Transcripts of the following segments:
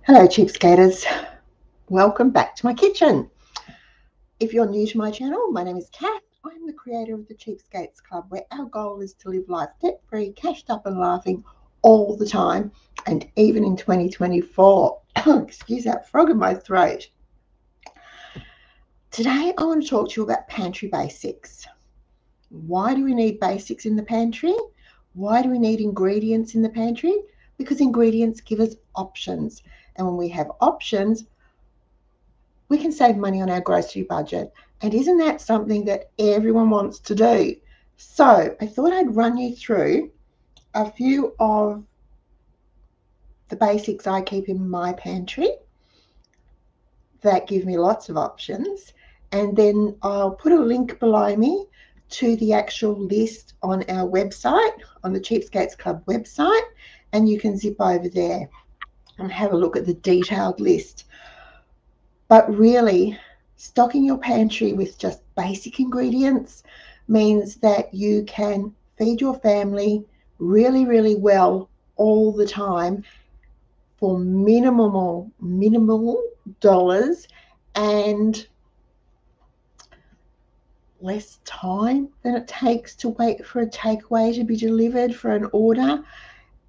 Hello cheapskaters, welcome back to my kitchen. If you're new to my channel, my name is Kath. I'm the creator of the Cheapskates Club, where our goal is to live life debt-free, cashed up and laughing all the time, and even in 2024. Excuse that frog in my throat. Today I want to talk to you about pantry basics. Why do we need basics in the pantry? Why do we need ingredients in the pantry? Because ingredients give us options, and when we have options, we can save money on our grocery budget. And isn't that something that everyone wants to do? So I thought I'd run you through a few of the basics I keep in my pantry that give me lots of options. And then I'll put a link below me to the actual list on our website, on the Cheapskates Club website, and you can zip over there and have a look at the detailed list. But really, stocking your pantry with just basic ingredients means that you can feed your family really, really well all the time for minimal dollars and less time than it takes to wait for a takeaway to be delivered for an order,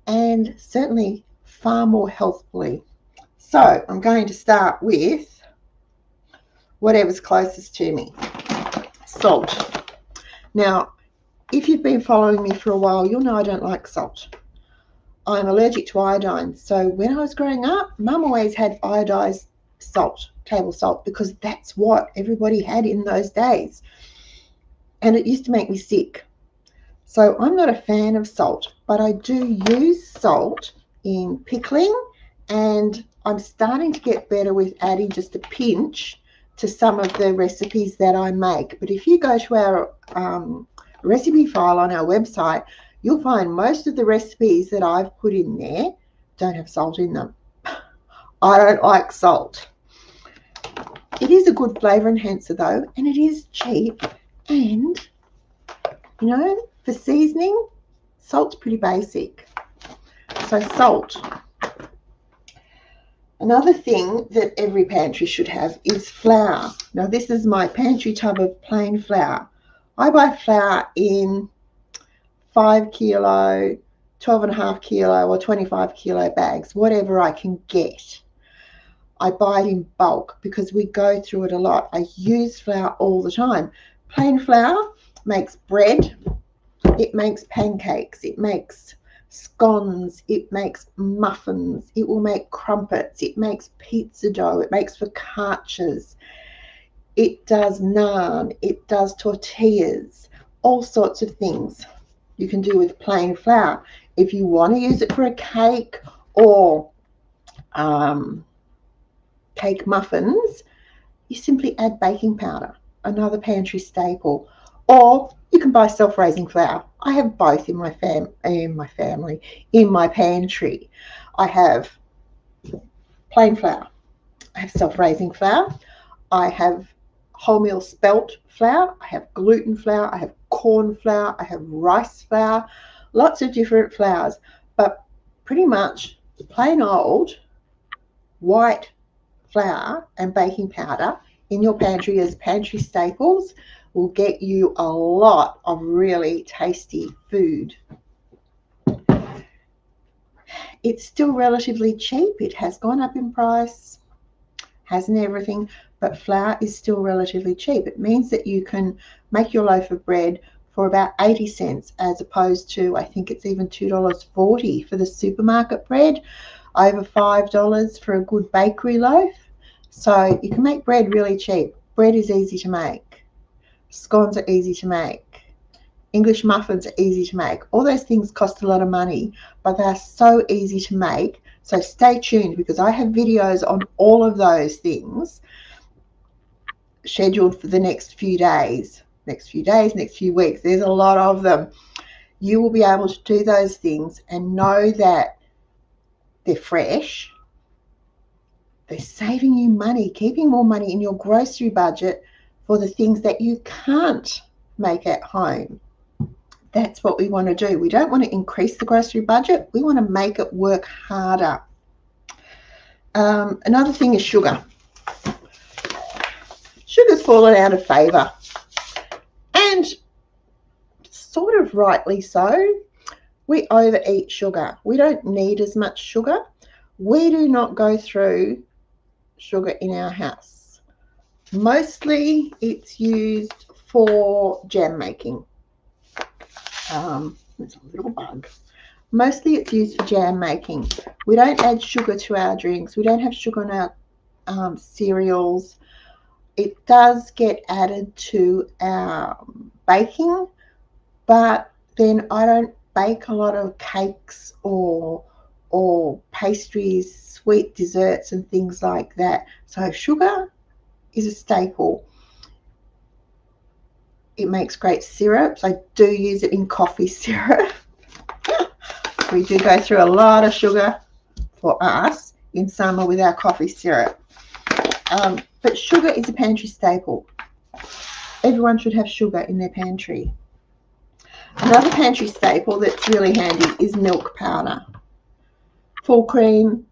and certainly far more healthfully. So I'm going to start with whatever's closest to me. Salt. Now, if you've been following me for a while, you'll know I don't like salt. I'm allergic to iodine. So when I was growing up, Mum always had iodized salt, table salt, because that's what everybody had in those days. And it used to make me sick. So I'm not a fan of salt, but I do use salt in pickling, and I'm starting to get better with adding just a pinch to some of the recipes that I make. But if you go to our recipe file on our website, you'll find most of the recipes that I've put in there don't have salt in them. I don't like salt. It is a good flavor enhancer though, and it is cheap, and you know, for seasoning, salt's pretty basic. So salt. Another thing that every pantry should have is flour. Now this is my pantry tub of plain flour. I buy flour in 5 kilo, 12.5 kilo or 25 kilo bags, whatever I can get. I buy it in bulk because we go through it a lot. I use flour all the time. Plain flour makes bread, it makes pancakes, it makes scones, it makes muffins, it will make crumpets, it makes pizza dough, it makes focaccias, it does naan, it does tortillas, all sorts of things you can do with plain flour. If you want to use it for a cake or cake muffins, you simply add baking powder, another pantry staple, or you can buy self-raising flour. I have both in my pantry. I have plain flour, I have self-raising flour, I have wholemeal spelt flour, I have gluten flour, I have corn flour, I have rice flour, lots of different flours, but pretty much plain old white flour and baking powder in your pantry as pantry staples will get you a lot of really tasty food. It's still relatively cheap. It has gone up in price, hasn't everything, but flour is still relatively cheap. It means that you can make your loaf of bread for about 80 cents as opposed to, I think it's even $2.40 for the supermarket bread, over $5 for a good bakery loaf. So you can make bread really cheap. Bread is easy to make. Scones are easy to make. English muffins are easy to make. All those things cost a lot of money, but they're so easy to make. So stay tuned because I have videos on all of those things scheduled for the next few days, next few weeks. There's a lot of them. You will be able to do those things and know that they're fresh. They're saving you money, keeping more money in your grocery budget for the things that you can't make at home. That's what we want to do. We don't want to increase the grocery budget. We want to make it work harder. Another thing is sugar. Sugar's fallen out of favour, and sort of rightly so. We overeat sugar. We don't need as much sugar. We do not go through sugar in our house. Mostly it's used for jam making. It's a little bug. Mostly it's used for jam making. We don't add sugar to our drinks. We don't have sugar in our cereals. It does get added to our baking, but then I don't bake a lot of cakes or pastries, sweet desserts and things like that. So sugar is a staple. It makes great syrups. I do use it in coffee syrup. We do go through a lot of sugar for us in summer with our coffee syrup. But sugar is a pantry staple. Everyone should have sugar in their pantry. Another pantry staple that's really handy is milk powder. Full cream,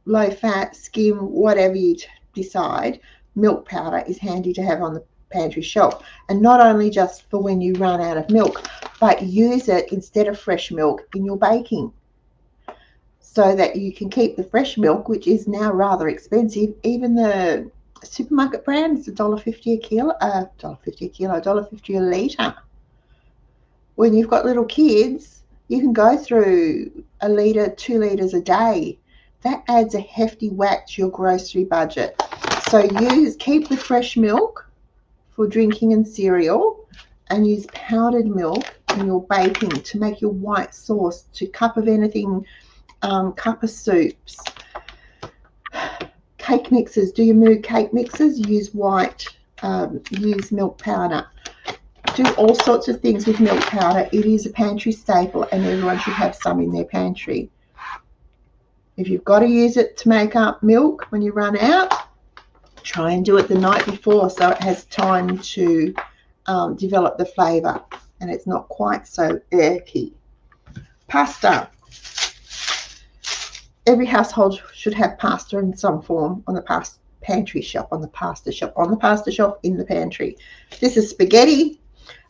low fat, skim, whatever you decide, milk powder is handy to have on the pantry shelf. And not only just for when you run out of milk, but use it instead of fresh milk in your baking, so that you can keep the fresh milk, which is now rather expensive. Even the supermarket brand is $1.50 a kilo, $1.50 a litre. When you've got little kids, you can go through 1 litre, 2 litres a day. That adds a hefty whack to your grocery budget. So keep the fresh milk for drinking and cereal, and use powdered milk in your baking to make your white sauce, to cup of anything, cup of soups. Cake mixes, do your mood cake mixes, use use milk powder. Do all sorts of things with milk powder. It is a pantry staple, and everyone should have some in their pantry. If you've got to use it to make up milk when you run out, try and do it the night before so it has time to develop the flavour and it's not quite so earthy. Pasta. Every household should have pasta in some form on the pantry shelf, on the pasta shelf in the pantry. This is spaghetti,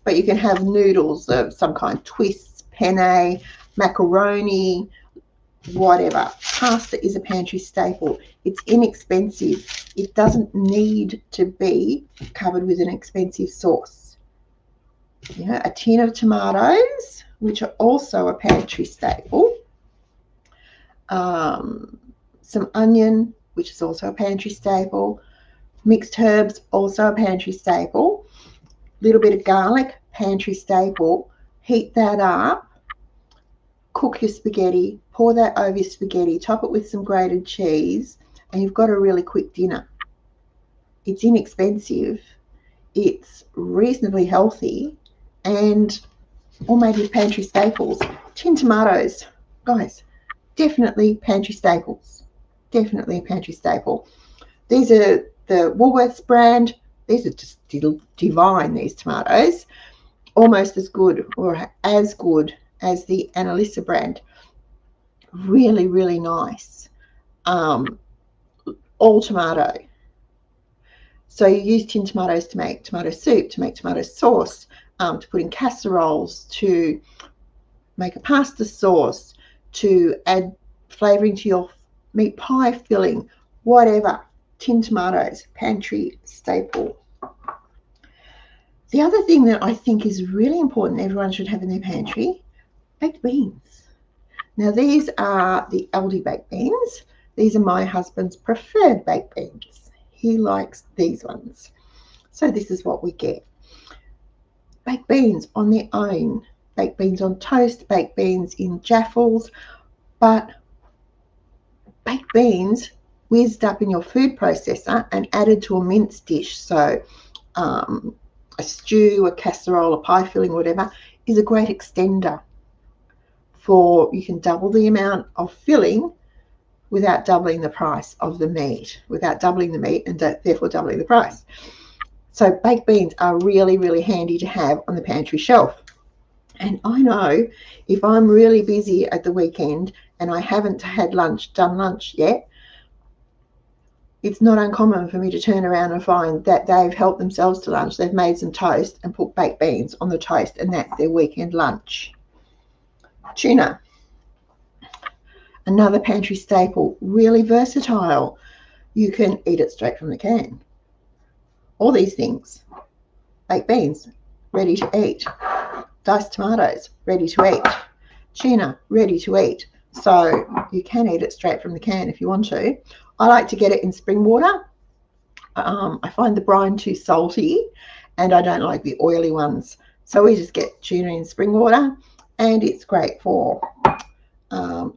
but you can have noodles of some kind, twists, penne, macaroni, whatever. Pasta is a pantry staple. It's inexpensive. It doesn't need to be covered with an expensive sauce. A tin of tomatoes, which are also a pantry staple. Some onion, which is also a pantry staple. Mixed herbs, also a pantry staple. Little bit of garlic, pantry staple. Heat that up. Cook your spaghetti, pour that over your spaghetti, top it with some grated cheese, and you've got a really quick dinner. It's inexpensive, it's reasonably healthy, and all made with pantry staples. Tin tomatoes, guys, definitely pantry staples. Definitely a pantry staple. These are the Woolworths brand. These are just divine, these tomatoes. Almost as good, or as good as the Annalisa brand. Really, really nice. All tomato. So you use tin tomatoes to make tomato soup, to make tomato sauce, to put in casseroles, to make a pasta sauce, to add flavouring to your meat pie filling, whatever. Tin tomatoes, pantry staple. The other thing that I think is really important everyone should have in their pantry, baked beans. Now these are the Aldi baked beans. These are my husband's preferred baked beans. He likes these ones. So this is what we get. Baked beans on their own. Baked beans on toast, baked beans in jaffles, but baked beans whizzed up in your food processor and added to a mince dish. So a stew, a casserole, a pie filling, whatever, is a great extender. You can double the amount of filling without doubling the price of the meat, and therefore doubling the price. So baked beans are really, really handy to have on the pantry shelf. And I know if I'm really busy at the weekend and I haven't done lunch yet, it's not uncommon for me to turn around and find that they've helped themselves to lunch. They've made some toast and put baked beans on the toast, and that's their weekend lunch. Tuna, another pantry staple, really versatile. You can eat it straight from the can. All these things. Baked beans, ready to eat. Diced tomatoes, ready to eat. Tuna, ready to eat. So you can eat it straight from the can if you want to. I like to get it in spring water. I find the brine too salty, and I don't like the oily ones. So we just get tuna in spring water, and it's great for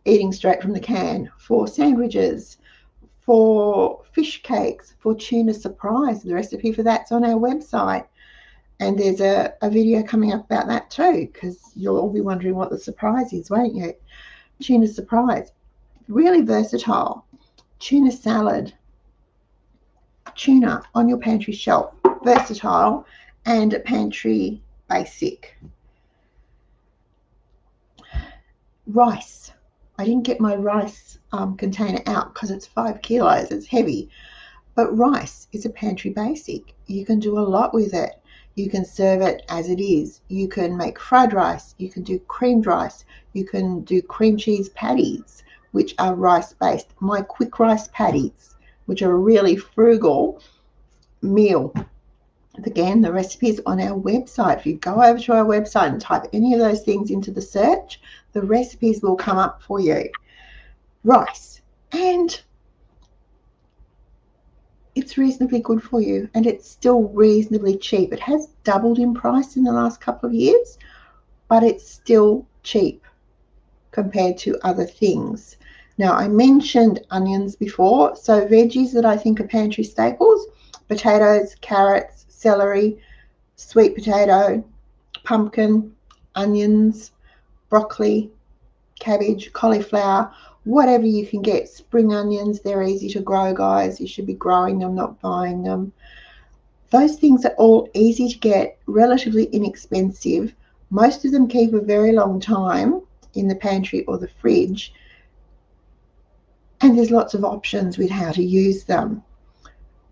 eating straight from the can, for sandwiches, for fish cakes, for tuna surprise. The recipe for that's on our website. And there's a video coming up about that too, because you'll all be wondering what the surprise is, won't you? Tuna surprise. Really versatile. Tuna salad. Tuna on your pantry shelf. Versatile and pantry basic. Rice. I didn't get my rice container out because it's 5 kilos. It's heavy. But rice is a pantry basic. You can do a lot with it. You can serve it as it is. You can make fried rice. You can do creamed rice. You can do cream cheese patties, which are rice-based. My quick rice patties, which are a really frugal meal. Again, the recipe is on our website. If you go over to our website and type any of those things into the search, the recipes will come up for you. Rice. And it's reasonably good for you, and it's still reasonably cheap. It has doubled in price in the last couple of years, but it's still cheap compared to other things. Now, I mentioned onions before, so veggies that I think are pantry staples: potatoes, carrots, celery, sweet potato, pumpkin, onions, broccoli, cabbage, cauliflower, whatever you can get. Spring onions, they're easy to grow, guys. You should be growing them, not buying them. Those things are all easy to get, relatively inexpensive. Most of them keep a very long time in the pantry or the fridge, and there's lots of options with how to use them.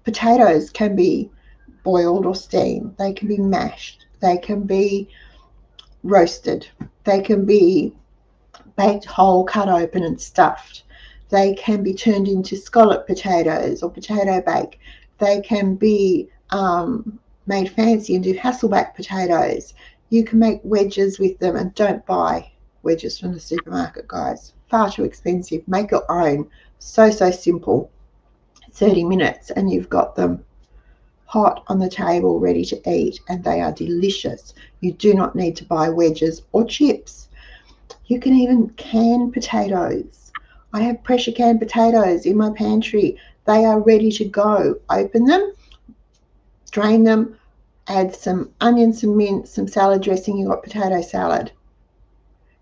Potatoes can be boiled or steamed. They can be mashed. They can be roasted. They can be baked whole, cut open and stuffed. They can be turned into scallop potatoes or potato bake. They can be made fancy and do Hasselback potatoes. You can make wedges with them, and don't buy wedges from the supermarket, guys. Far too expensive. Make your own. So simple. 30 minutes and you've got them hot on the table, ready to eat, and they are delicious. You do not need to buy wedges or chips. You can even can potatoes. I have pressure canned potatoes in my pantry. They are ready to go. Open them, drain them, add some onions, some mint, some salad dressing. You've got potato salad.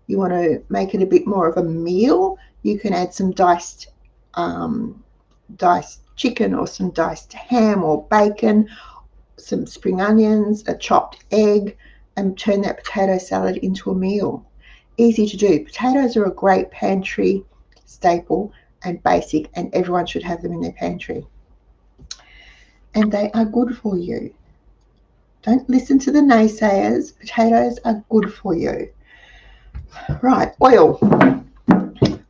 You want to make it a bit more of a meal, you can add some diced chicken or some diced ham or bacon, some spring onions, a chopped egg, and turn that potato salad into a meal. Easy to do. Potatoes are a great pantry staple and basic, and everyone should have them in their pantry. And they are good for you. Don't listen to the naysayers. Potatoes are good for you. Right, oil.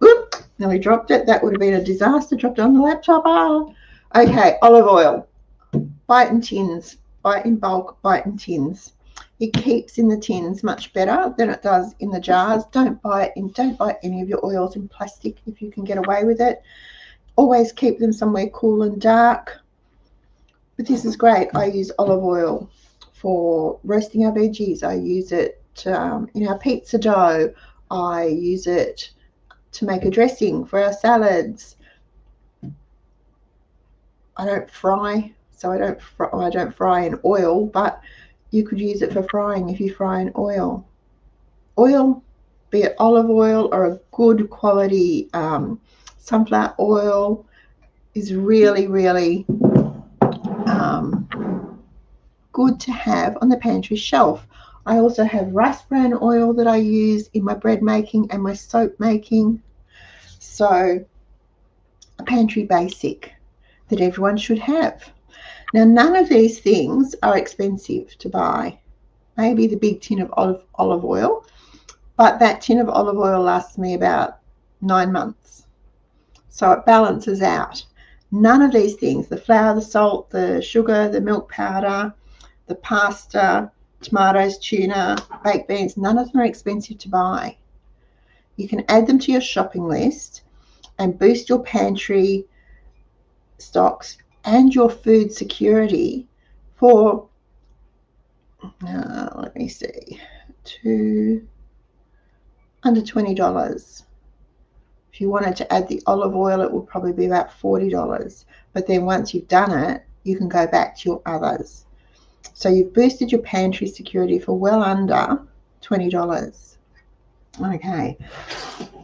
Oop, nearly dropped it. That would have been a disaster. Dropped it on the laptop. Okay, olive oil. Buy it in tins. Buy it in bulk. Buy it in tins. It keeps in the tins much better than it does in the jars. Don't buy any of your oils in plastic if you can get away with it. Always keep them somewhere cool and dark. But this is great. I use olive oil for roasting our veggies. I use it in our pizza dough. I use it to make a dressing for our salads. I don't fry, so I don't fry in oil, but you could use it for frying if you fry in oil. Oil, be it olive oil or a good quality sunflower oil, is really good to have on the pantry shelf. I also have rice bran oil that I use in my bread making and my soap making. So a pantry basic. that everyone should have. Now, none of these things are expensive to buy. Maybe the big tin of olive oil, but that tin of olive oil lasts me about 9 months. So it balances out. None of these things, the flour, the salt, the sugar, the milk powder, the pasta, tomatoes, tuna, baked beans, none of them are expensive to buy. You can add them to your shopping list and boost your pantry stocks and your food security for, let me see, under $20. If you wanted to add the olive oil, it would probably be about $40. But then once you've done it, you can go back to your others. So you've boosted your pantry security for well under $20. Okay.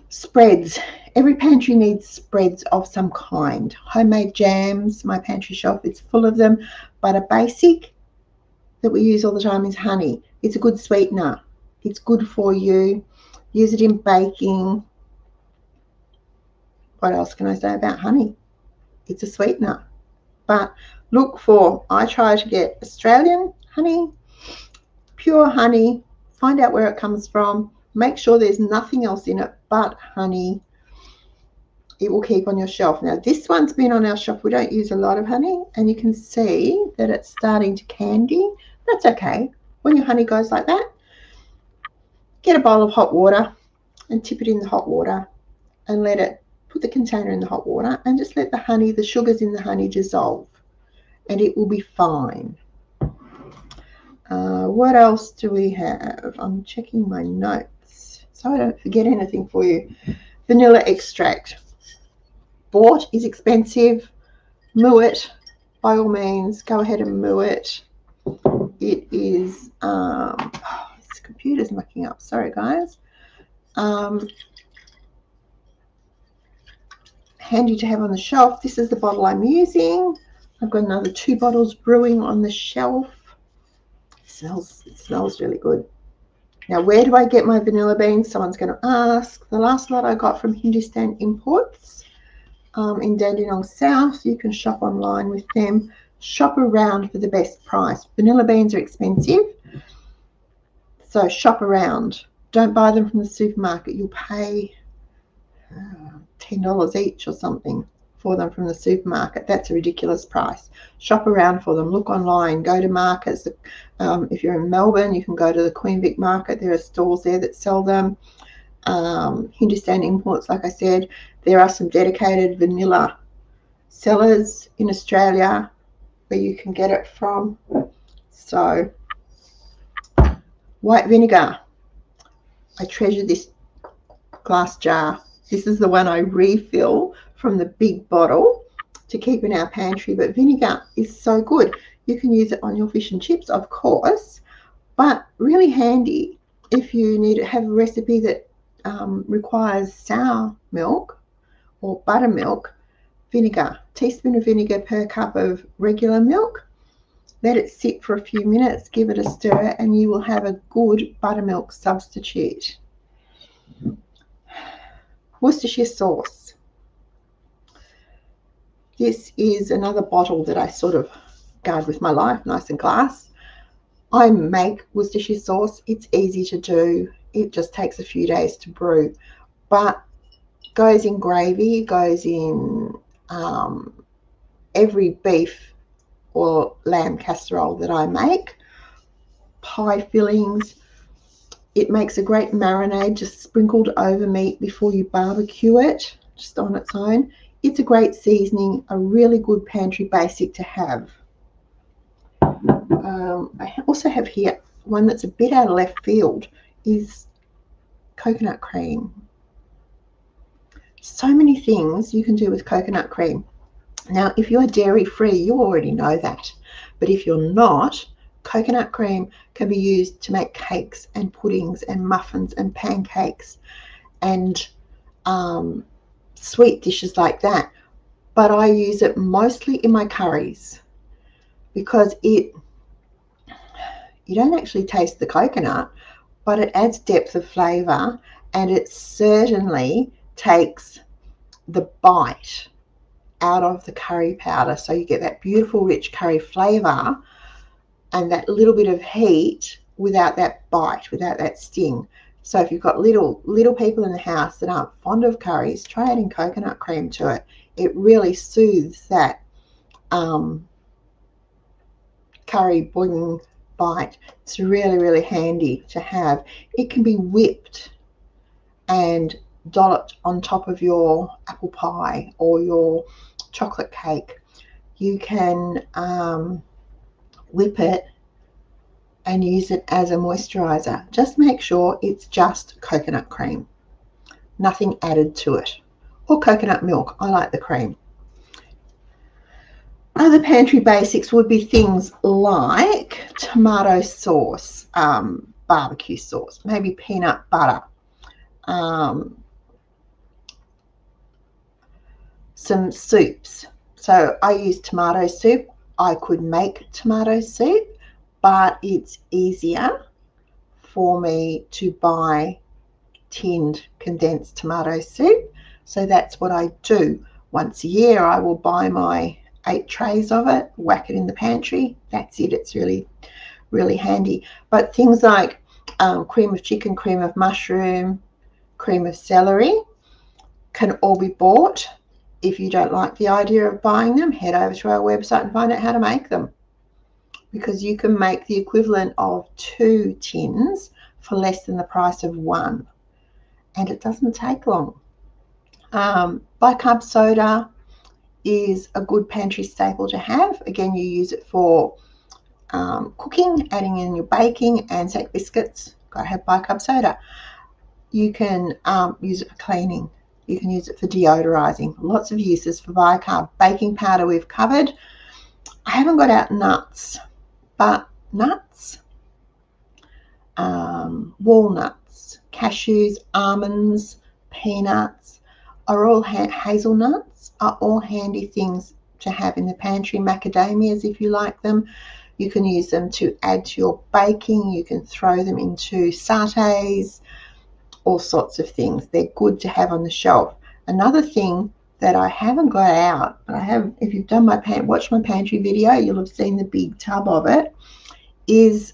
Spreads. Every pantry needs spreads of some kind. Homemade jams, my pantry shelf is full of them, but a basic that we use all the time is honey. It's a good sweetener. It's good for you. Use it in baking. What else can I say about honey? It's a sweetener. But look for, I try to get Australian honey, pure honey, find out where it comes from, make sure there's nothing else in it but honey. It will keep on your shelf. Now this one's been on our shelf. We don't use a lot of honey, and you can see that it's starting to candy. That's okay. When your honey goes like that, get a bowl of hot water and tip it in the hot water and let it, put the container in the hot water and just let the honey, the sugars in the honey dissolve, and it will be fine. What else do we have? I'm checking my notes so I don't forget anything for you. Vanilla extract. Bought is expensive. Moo it. By all means, go ahead and moo it. It is, this computer's mucking up. Sorry, guys. Handy to have on the shelf. This is the bottle I'm using. I've got another 2 bottles brewing on the shelf. It smells really good. Now, where do I get my vanilla beans? Someone's going to ask. The last lot I got from Hindustan Imports in Dandenong South. You can shop online with them. Shop around for the best price. Vanilla beans are expensive, so shop around. Don't buy them from the supermarket. You'll pay $10 each or something for them from the supermarket. That's a ridiculous price. Shop around for them. Look online. Go to markets. If you're in Melbourne, you can go to the Queen Vic Market. There are stalls there that sell them. Hindustan Imports, like I said. There are some dedicated vanilla sellers in Australia where you can get it from. So, white vinegar. I treasure this glass jar. This is the one I refill from the big bottle to keep in our pantry, but vinegar is so good. You can use it on your fish and chips, of course, but really handy if you need to have a recipe that requires sour milk or buttermilk. Vinegar, teaspoon of vinegar per cup of regular milk. Let it sit for a few minutes, give it a stir, and you will have a good buttermilk substitute. Worcestershire sauce. This is another bottle that I sort of guard with my life, nice and glass. I make Worcestershire sauce. It's easy to do. It just takes a few days to brew, but goes in gravy, goes in every beef or lamb casserole that I make, pie fillings. It makes a great marinade just sprinkled over meat before you barbecue it, just on its own. It's a great seasoning, a really good pantry basic to have. I also have here one that's a bit out of left field, is coconut cream. So many things you can do with coconut cream. Now, if you're dairy free, you already know that. But if you're not, coconut cream can be used to make cakes and puddings and muffins and pancakes and sweet dishes like that. But I use it mostly in my curries because you don't actually taste the coconut, but it adds depth of flavor, and it certainly takes the bite out of the curry powder, so you get that beautiful rich curry flavor and that little bit of heat without that bite, without that sting. So if you've got little people in the house that aren't fond of curries, try adding coconut cream to it. It really soothes that curry boing bite. It's really, really handy to have. It can be whipped and dolloped on top of your apple pie or your chocolate cake. You can whip it and use it as a moisturizer. Just make sure it's just coconut cream, nothing added to it, or coconut milk. I like the cream. Other pantry basics would be things like tomato sauce, barbecue sauce, maybe peanut butter, some soups. So I use tomato soup. I could make tomato soup, but it's easier for me to buy tinned condensed tomato soup. So that's what I do. Once a year I will buy my 8 trays of it, whack it in the pantry. That's it. It's really, really handy. But things like cream of chicken, cream of mushroom, cream of celery can all be bought. If you don't like the idea of buying them, head over to our website and find out how to make them, because you can make the equivalent of 2 tins for less than the price of 1, and it doesn't take long. Bicarb soda is a good pantry staple to have. Again, you use it for cooking, adding in your baking, Anzac biscuits. Got to have bicarb soda. You can use it for cleaning. You can use it for deodorizing. Lots of uses for bicarb. Baking powder we've covered. I haven't got out nuts, but nuts, walnuts, cashews, almonds, peanuts are all hazelnuts are all handy things to have in the pantry. Macadamias, if you like them, you can use them to add to your baking. You can throw them into satés, all sorts of things. They're good to have on the shelf. Another thing that I haven't got out, but I have, if you've done watched my pantry video, you'll have seen the big tub of it, is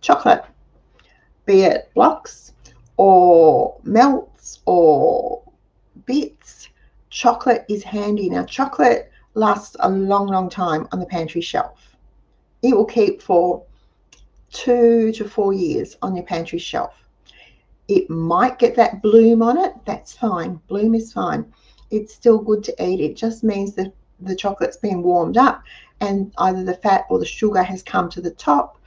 chocolate, be it blocks or melts or bits. Chocolate is handy. Now, chocolate lasts a long, long time on the pantry shelf. It will keep for 2 to 4 years on your pantry shelf. It might get that bloom on it. That's fine. Bloom is fine. It's still good to eat. It just means that the chocolate's been warmed up and either the fat or the sugar has come to the top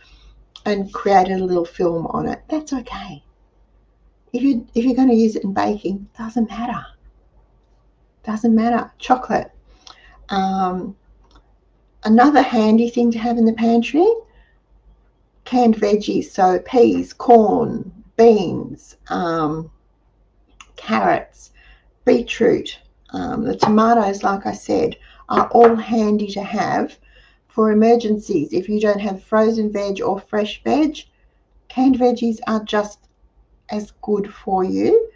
and created a little film on it. That's okay. If you're going to use it in baking, doesn't matter. Doesn't matter. Chocolate. Another handy thing to have in the pantry, canned veggies. So peas, corn, beans, carrots, beetroot, the tomatoes, like I said, are all handy to have for emergencies. If you don't have frozen veg or fresh veg, canned veggies are just as good for you.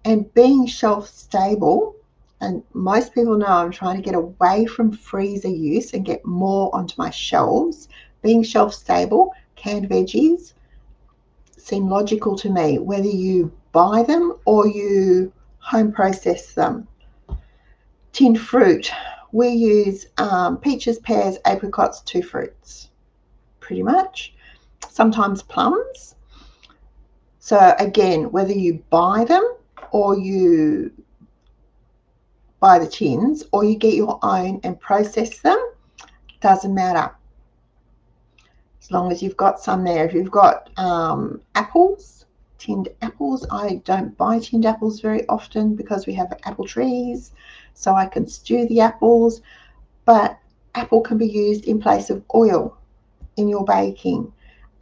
And being shelf stable, and most people know I'm trying to get away from freezer use and get more onto my shelves. Being shelf stable, canned veggies seem logical to me, whether you buy them or you home process them. Tinned fruit, we use peaches, pears, apricots, 2 fruits, pretty much. Sometimes plums. So again, whether you buy them or you buy the tins or you get your own and process them, doesn't matter. As long as you've got some there. If you've got apples, tinned apples, I don't buy tinned apples very often because we have apple trees, so I can stew the apples. But apple can be used in place of oil in your baking.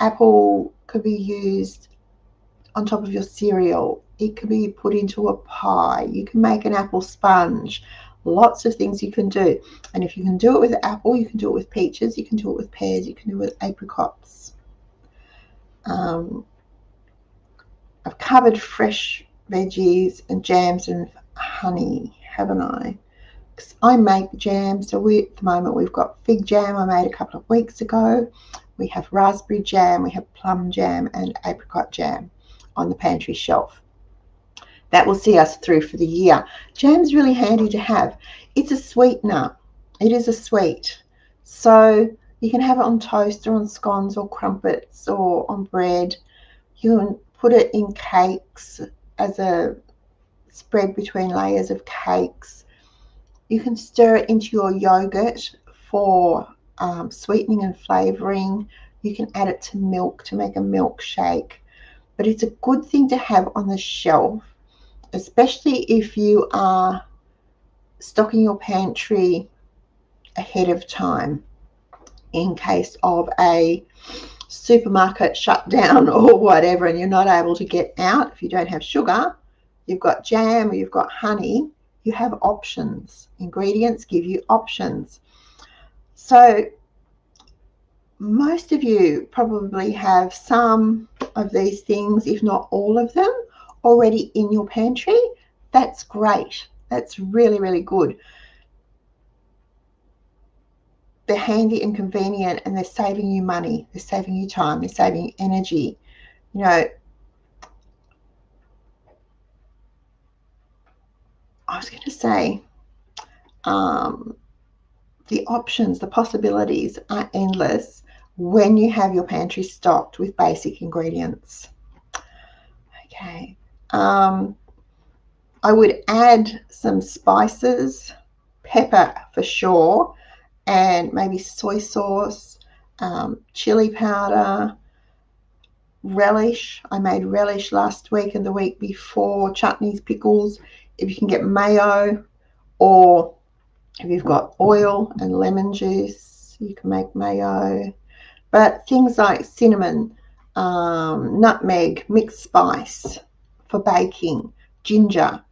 Apple could be used on top of your cereal. It can be put into a pie. You can make an apple sponge. Lots of things you can do. And if you can do it with apple, you can do it with peaches, you can do it with pears, you can do it with apricots. I've covered fresh veggies and jams and honey, haven't I? I make jam. So at the moment we've got fig jam I made a couple of weeks ago. We have raspberry jam, we have plum jam and apricot jam on the pantry shelf. That will see us through for the year. Jam's really handy to have. It's a sweetener. It is a sweet. So you can have it on toast or on scones or crumpets or on bread. You can put it in cakes as a spread between layers of cakes. You can stir it into your yogurt for sweetening and flavouring. You can add it to milk to make a milkshake. But it's a good thing to have on the shelf, especially if you are stocking your pantry ahead of time in case of a supermarket shutdown or whatever and you're not able to get out. If you don't have sugar, you've got jam or you've got honey, you have options. Ingredients give you options. So most of you probably have some of these things, if not all of them, already in your pantry. That's great. That's really, really good. They're handy and convenient, and they're saving you money. They're saving you time. They're saving you energy. You know, I was going to say the options, the possibilities are endless when you have your pantry stocked with basic ingredients. Okay. I would add some spices, pepper for sure, and maybe soy sauce, chili powder, relish. I made relish last week and the week before, chutneys, pickles. If you can get mayo, or if you've got oil and lemon juice, you can make mayo. But things like cinnamon, nutmeg, mixed spice for baking, ginger.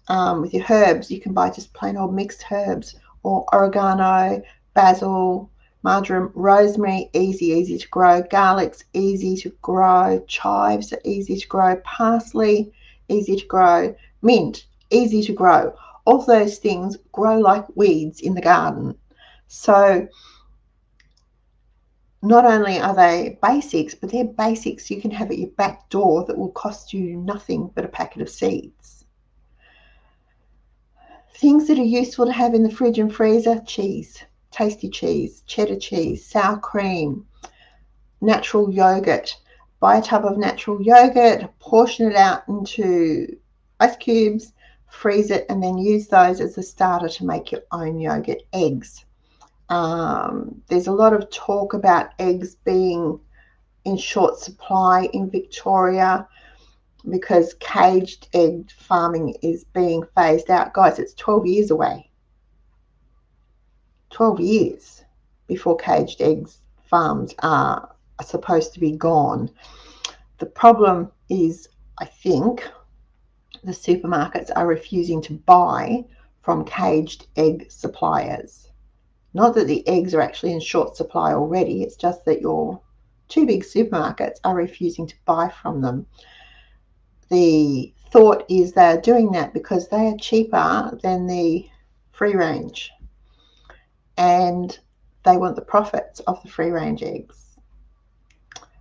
With your herbs, you can buy just plain old mixed herbs, or oregano, basil, marjoram, rosemary, easy to grow. Garlic's easy to grow. Chives are easy to grow. Parsley, easy to grow. Mint, easy to grow. All those things grow like weeds in the garden. So not only are they basics, but they're basics you can have at your back door that will cost you nothing but a packet of seeds. Things that are useful to have in the fridge and freezer: cheese, tasty cheese, cheddar cheese, sour cream, natural yogurt. Buy a tub of natural yogurt, portion it out into ice cubes, freeze it, and then use those as a starter to make your own yogurt. Eggs. There's a lot of talk about eggs being in short supply in Victoria because caged egg farming is being phased out. Guys, it's 12 years away. 12 years before caged eggs farms are supposed to be gone. The problem is, I think, the supermarkets are refusing to buy from caged egg suppliers. Not that the eggs are actually in short supply already, it's just that your two big supermarkets are refusing to buy from them. The thought is they're doing that because they are cheaper than the free range and they want the profits of the free range eggs.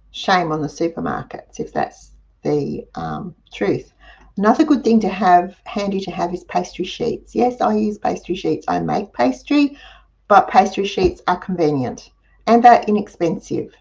Shame on the supermarkets if that's the truth. Another good thing to have, handy to have, is pastry sheets. Yes, I use pastry sheets. I make pastry, but pastry sheets are convenient and they're inexpensive.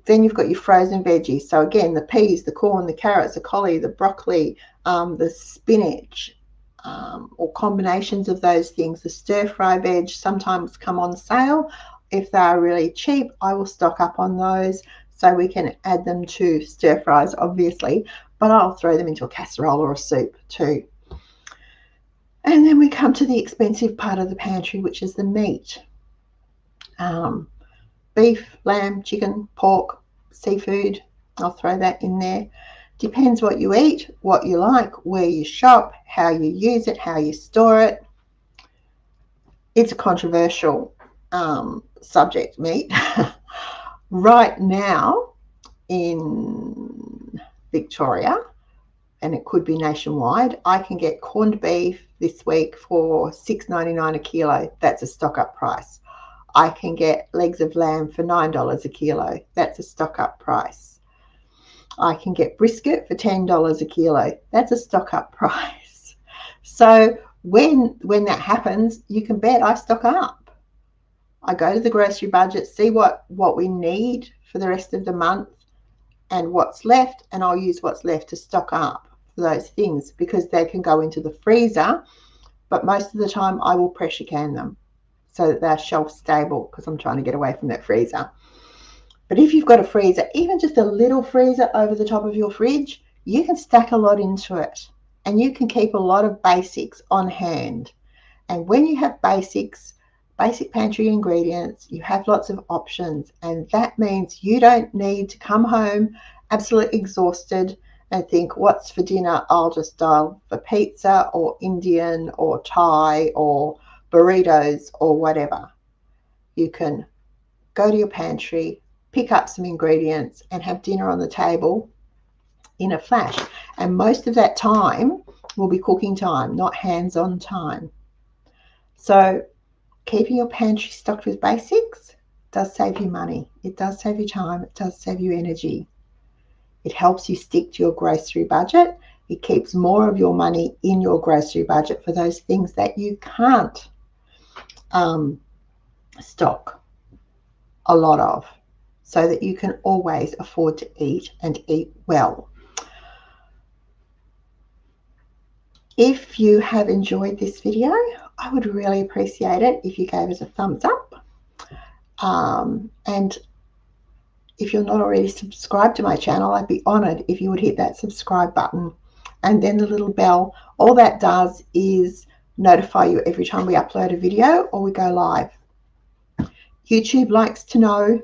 Then you've got your frozen veggies. So again, the peas, the corn, the carrots, the collie, the broccoli, the spinach, or combinations of those things. The stir-fry veg sometimes come on sale. If they are really cheap, I will stock up on those so we can add them to stir-fries, obviously, but I'll throw them into a casserole or a soup too. And then we come to the expensive part of the pantry, which is the meat. Beef, lamb, chicken, pork, seafood. I'll throw that in there. Depends what you eat, what you like, where you shop, how you use it, how you store it. It's a controversial subject, meat. Right now in Victoria, and it could be nationwide, I can get corned beef this week for $6.99 a kilo. That's a stock up price. I can get legs of lamb for $9 a kilo. That's a stock up price. I can get brisket for $10 a kilo. That's a stock up price. So when that happens, you can bet I stock up. I go to the grocery budget, see what we need for the rest of the month and what's left, and I'll use what's left to stock up for those things, because they can go into the freezer, but most of the time I will pressure can them so that they're shelf stable, because I'm trying to get away from that freezer. But if you've got a freezer, even just a little freezer over the top of your fridge, you can stack a lot into it, and you can keep a lot of basics on hand. And when you have basic pantry ingredients, you have lots of options, and that means you don't need to come home absolutely exhausted and think, what's for dinner? I'll just dial for pizza or Indian or Thai or burritos or whatever. You can go to your pantry, pick up some ingredients and have dinner on the table in a flash. And most of that time will be cooking time, not hands-on time. So keeping your pantry stocked with basics does save you money. It does save you time. It does save you energy. It helps you stick to your grocery budget. It keeps more of your money in your grocery budget for those things that you can't stock a lot of, so that you can always afford to eat and eat well. If you have enjoyed this video, I would really appreciate it if you gave us a thumbs up. And if you're not already subscribed to my channel, I'd be honored if you would hit that subscribe button and then the little bell. All that does is notify you every time we upload a video or we go live. YouTube likes to know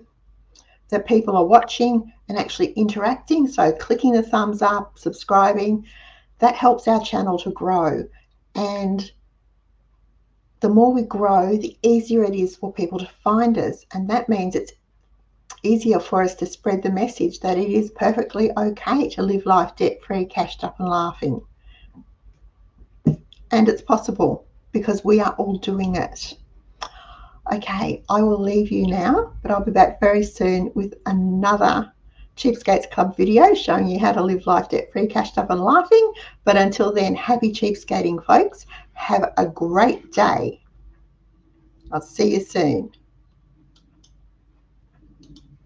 that people are watching and actually interacting, so clicking the thumbs up, subscribing, that helps our channel to grow. And the more we grow, the easier it is for people to find us, and that means it's easier for us to spread the message that it is perfectly okay to live life debt-free, cashed up and laughing. And it's possible because we are all doing it. Okay, I will leave you now, but I'll be back very soon with another Cheapskates Club video showing you how to live life debt-free, cashed up and laughing. But until then, happy cheapskating, folks. Have a great day. I'll see you soon.